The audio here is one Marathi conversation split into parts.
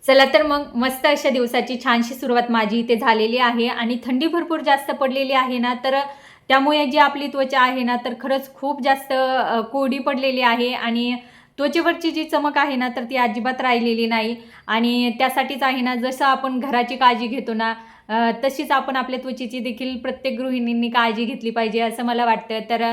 चला तर मग मस्त अशा दिवसाची छानशी सुरुवात माझी इथे झालेली आहे आणि थंडी भरपूर जास्त पडलेली आहे ना, तर त्यामुळे जी आपली त्वचा आहे ना, तर खरंच खूप जास्त कोरडी पडलेली आहे आणि त्वचेवरची जी चमक आहे ना, तर ती अजिबात राहिलेली नाही. आणि त्यासाठीच आहे ना, जसं आपण घराची काळजी घेतो ना, तशीच आपण आपल्या त्वचेची देखील प्रत्येक गृहिणींनी काळजी घेतली पाहिजे असं मला वाटतं. तर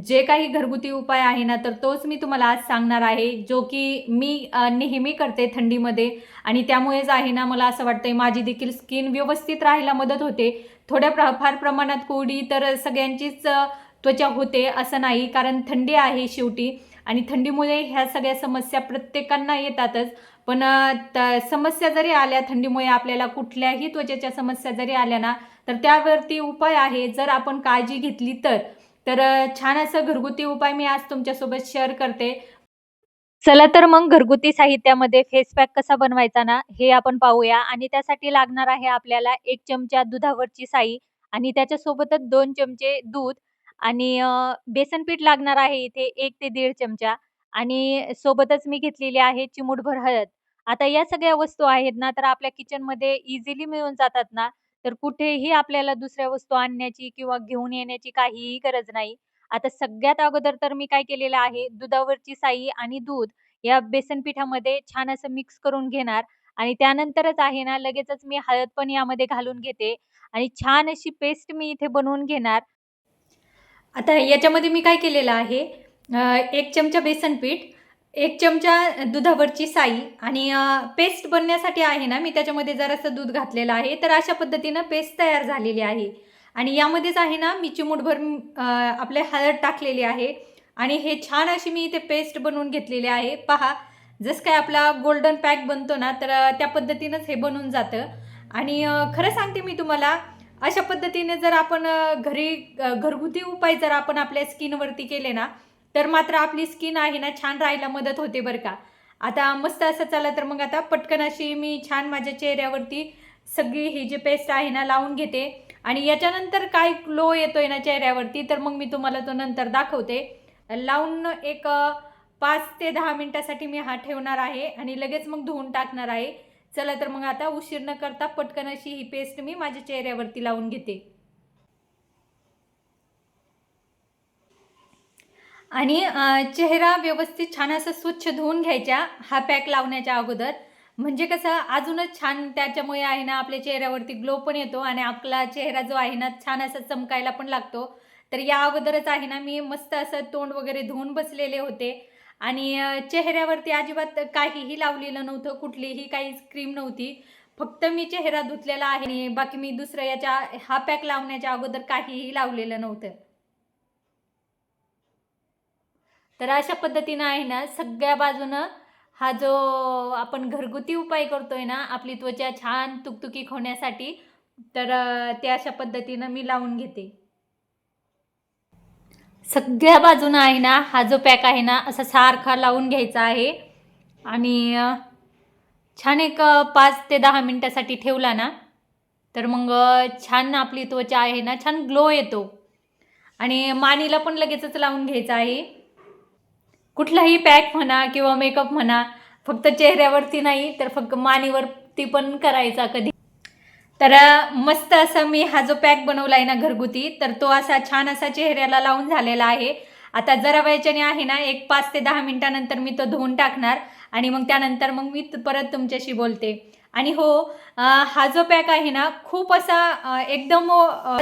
जे काही घरगुती उपाय आहे ना, तर तोच मी तुम्हाला आज सांगणार आहे, जो की मी नेहमी करते थंडीमध्ये. आणि त्यामुळेच आहे ना, मला असं वाटतंय माझी देखील स्किन व्यवस्थित राहायला मदत होते. फार प्रमाणात कोरडी तर सगळ्यांचीच त्वचा होते असं नाही, कारण थंडी आहे शेवटी. आणि थंडीमुळे ह्या सगळ्या समस्या प्रत्येकांना येतातच. पण समस्या जरी आल्या थंडीमुळे आपल्याला कुठल्याही त्वचेच्या समस्या जरी आल्या ना, तर त्यावरती उपाय आहे जर आपण काळजी घेतली तर. छान असं घरगुती उपाय मी आज तुमच्यासोबत शेअर करते. चला तर मग घरगुती साहित्यामध्ये फेस पॅक कसा बनवायचा ना, हे आपण पाहूया. आणि त्यासाठी लागणार आहे आपल्याला 1 चमचा दुधावरची साई आणि त्याच्यासोबतच 2 चमचे दूध आणि बेसन पीठ लागणार आहे इथे 1 ते 1.5 चमचा आणि सोबतच मी घेतलेली आहे चिमूटभर हळद. आता या सगळ्या वस्तू आहेत ना, तर आपल्या किचनमध्ये इझिली मिळून जातात ना, तर कुठेही आपल्याला दुसऱ्या वस्तू आणण्याची किंवा घेऊन येण्याची काहीही गरज नाही. आता सगळ्यात अगोदर तर मी काय केलेलं आहे, दुधावरची साई आणि दूध या बेसन पिठामध्ये छान असं मिक्स करून घेणार आणि त्यानंतरच आहे ना, लगेचच मी हळद पण यामध्ये घालून घेते आणि छान अशी पेस्ट मी इथे बनवून घेणार. आता याच्यामध्ये मी काय केलेलं आहे, 1 चमचा बेसन पीठ, 1 चमचा दुधावरची साई आणि पेस्ट बनण्यासाठी आहे ना, मी त्याच्यामध्ये जरासं दूध घातलेलं आहे. तर अशा पद्धतीनं पेस्ट तयार झालेली आहे. आणि यामध्येच आहे ना, मी चिमूटभर आपले हळद टाकलेली आहे आणि हे छान अशी मी इथे पेस्ट बनवून घेतलेली आहे. पहा, जसं काय आपला गोल्डन पॅक बनतो ना, तर त्या पद्धतीनंच हे बनून जातं. आणि खरं सांगते मी तुम्हाला, अशा पद्धतीने जर आपण घरी घरगुती उपाय जर आपण आपल्या स्किनवरती केले ना, तर मात्र आपली स्किन आहे ना, छान राहायला मदत होते बरं का. आता मस्त असं चला तर मग आता पटकन अशी मी छान माझ्या चेहऱ्यावरती सगळी ही जी पेस्ट आहे ना, लावून घेते. आणि याच्यानंतर काय ग्लो येतोय ना चेहऱ्यावरती, तर मग मी तुम्हाला तो नंतर दाखवते. लावून एक 5 ते 10 मिनिटासाठी मी हा ठेवणार आहे आणि लगेच मग धुवून टाकणार आहे. चला तर मग आता उशीर न करता पटकन अशी ही पेस्ट मी माझ्या चेहऱ्यावरती लावून घेते. आणि चेहरा व्यवस्थित छान असं स्वच्छ धुवून घ्यायचा हा पॅक लावण्याच्या अगोदर. म्हणजे कसं अजूनच छान त्याच्यामुळे आहे ना, आपल्या चेहऱ्यावरती ग्लो पण येतो आणि आपला चेहरा जो आहे ना, छान असा चमकायला पण लागतो. तर या अगोदरच आहे ना, मी मस्त असं तोंड वगैरे धुवून बसलेले होते आणि चेहऱ्यावरती अजिबात काहीही लावलेलं नव्हतं, कुठलीही काही क्रीम नव्हती. फक्त मी चेहरा धुतलेला आहे आणि बाकी मी दुसरं हा पॅक लावण्याच्या अगोदर काहीही लावलेलं नव्हतं. तर अशा पद्धतीनं आहे ना, सगळ्या बाजूनं हा जो आपण घरगुती उपाय करतोय ना, आपली त्वचा छान तुकतुकीत होण्यासाठी, तर ते अशा पद्धतीनं मी लावून घेते. सगळ्या बाजूनं आहे ना, हा जो पॅक आहे ना, असा सारखा लावून घ्यायचा आहे आणि छान एक 5 ते 10 मिनिटासाठी ठेवला ना, तर मग छान आपली त्वचा आहे ना, छान ग्लो येतो. आणि मानेला पण लगेचच लावून घ्यायचा आहे. कुठलाही पॅक म्हणा किंवा मेकअप म्हणा, फक्त चेहऱ्यावरती नाही, तर फक्त मानेवरती पण करायचा कधी. तर मस्त असा मी हा जो पॅक बनवला आहे ना घरगुती, तर तो असा छान असा चेहऱ्याला लावून झालेला आहे. आता जरा वेळच्याने आहे ना, एक 5 ते 10 मिनिटानंतर मी तो धुवून टाकणार आणि मग त्यानंतर मग मी परत तुमच्याशी बोलते. आणि हो, हा जो पॅक आहे ना, खूप असा एकदम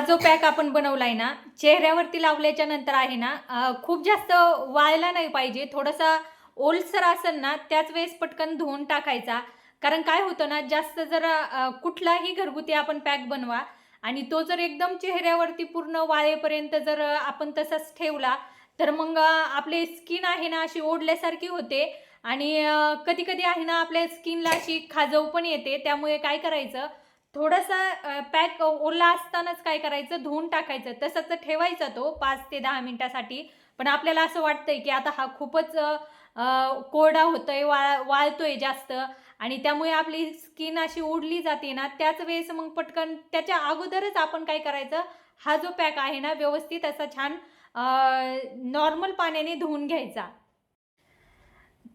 जो पॅक आपण बनवला आहे ना, चेहऱ्यावरती लावल्याच्या नंतर आहे ना, खूप जास्त वाळला नाही पाहिजे. थोडासा ओलसर असेल ना, त्याच वेळेस पटकन धुवून टाकायचा. कारण काय होतं ना, जास्त जर कुठलाही घरगुती आपण पॅक बनवा आणि तो जर एकदम चेहऱ्यावरती पूर्ण वाळेपर्यंत जर आपण तसाच ठेवला, तर मग आपली स्किन आहे ना, अशी ओढल्यासारखी होते आणि कधी-कधी आहे ना, आपल्या स्किनला अशी खाजव पण येते. त्यामुळे काय करायचं, थोडासा पॅक ओला असतानाच काय करायचं, धुवून टाकायचं. तसंच ठेवायचा तो 5 ते 10 मिनिटासाठी. पण आपल्याला असं वाटतंय, की आता हा खूपच कोरडा होतोय, वाळतोय जास्त आणि त्यामुळे आपली स्किन अशी ओढली जाते ना, त्याच वेळेस मग पटकन त्याच्या अगोदरच आपण काय करायचं, हा जो पॅक आहे ना, व्यवस्थित असा छान नॉर्मल पाण्याने धुवून घ्यायचा.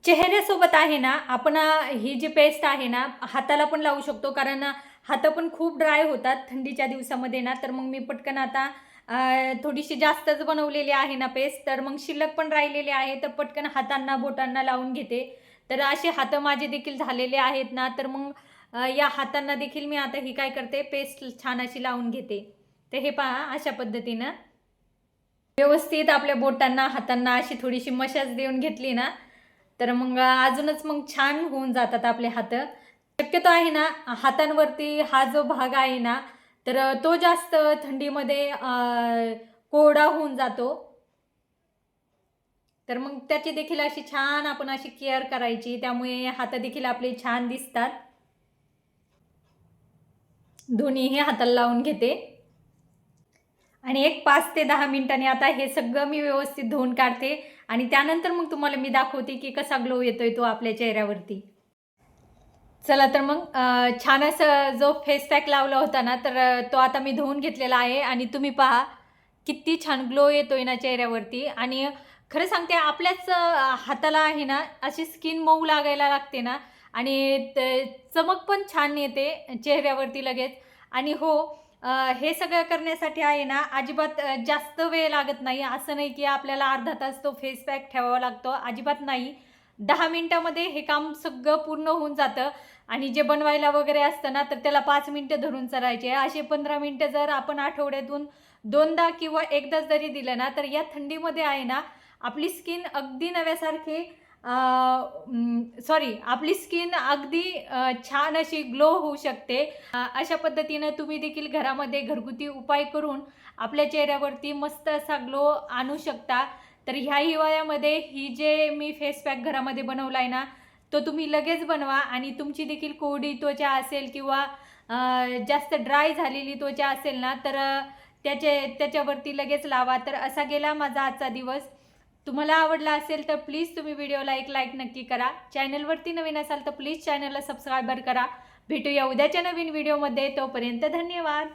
चेहऱ्यासोबत आहे ना आपण ही जी पेस्ट आहे ना हाताला पण लावू शकतो, कारण हात पण खूप ड्राय होतात थंडीच्या दिवसामध्ये ना. तर मग मी पटकन आता थोडीशी जास्तच बनवलेली आहे ना पेस्ट, तर मग शिल्लक पण राहिलेली आहे, तर पटकन हातांना बोटांना लावून घेते. तर असे हात माझे देखील झालेले आहेत ना, तर मग या हातांना देखील मी आता ही काय करते, पेस्ट छान अशी लावून घेते. तर हे पहा अशा पद्धतीनं व्यवस्थित आपल्या बोटांना हातांना अशी थोडीशी मशाज देऊन घेतली ना, तर मग अजूनच मग छान होऊन जातात आपले हात. शक्यतो आहे ना हातांवरती हा जो भाग आहे ना, तर तो जास्त थंडीमध्ये कोरडा होऊन जातो. तर मग त्याची देखील अशी छान आपण अशी केअर करायची, त्यामुळे हात देखील आपले छान दिसतात. दोन्हीही हाताला लावून घेते आणि एक 5 ते 10 मिनिटांनी आता हे सगळं मी व्यवस्थित धुवून काढते आणि त्यानंतर मग तुम्हाला मी दाखवते की कसा ग्लो येतोय तो आपल्या चेहऱ्यावरती. चला तर मग छान असं जो फेस पॅक लावला होता ना, तर तो आता मी धुवून घेतलेला आहे आणि तुम्ही पहा किती छान ग्लो येतोय ना चेहऱ्यावरती. आणि खरं सांगते आपल्याच हाताला आहे ना अशी स्किन मऊ लागायला लागते ना, आणि चमक पण छान येते चेहऱ्यावरती लगेच. आणि हो, हे सगळं करण्यासाठी आहे ना अजिबात जास्त वेळ लागत नाही. असं नाही की आपल्याला अर्धा तास तो फेस पॅक ठेवावा लागतो, अजिबात नाही. 10 मिनिटामध्ये हे काम सगळं पूर्ण होऊन जातं. आणि जे बनवायला वगैरे असतं ना, तर त्याला 5 मिनिटं धरून चालायचे. असे 15 मिनिटं जर आपण आठवड्यातून 2दा किंवा एकदाच जरी दिलं ना, तर या थंडीमध्ये आहे ना, आपली स्किन अगदी नव्यासारखी सॉरी, आपली स्किन अगदी छान अशी ग्लो होऊ शकते. अशा पद्धतीनं तुम्ही देखील घरामध्ये घरगुती उपाय करून आपल्या चेहऱ्यावरती मस्त असा ग्लो आणू शकता. तर ह्या हिवाळ्यामध्ये ही जे मी फेस पॅक घरामध्ये बनवला आहे ना, तो तुम्ही लगेच बनवा आणि तुमची देखील कोरडी त्वचा असेल किंवा जास्त ड्राय झालेली त्वचा असेल ना, तर त्याच्यावरती लगेच लावा. तर असा गेला माझा आजचा दिवस. तुम्हाला आवडला असेल तर प्लीज तुम्ही व्हिडिओला एक लाईक नक्की करा. चॅनलवरती नवीन असाल तर प्लीज चॅनलला सबस्क्राईबर करा. भेटूया उद्याच्या नवीन व्हिडिओमध्ये. तोपर्यंत धन्यवाद.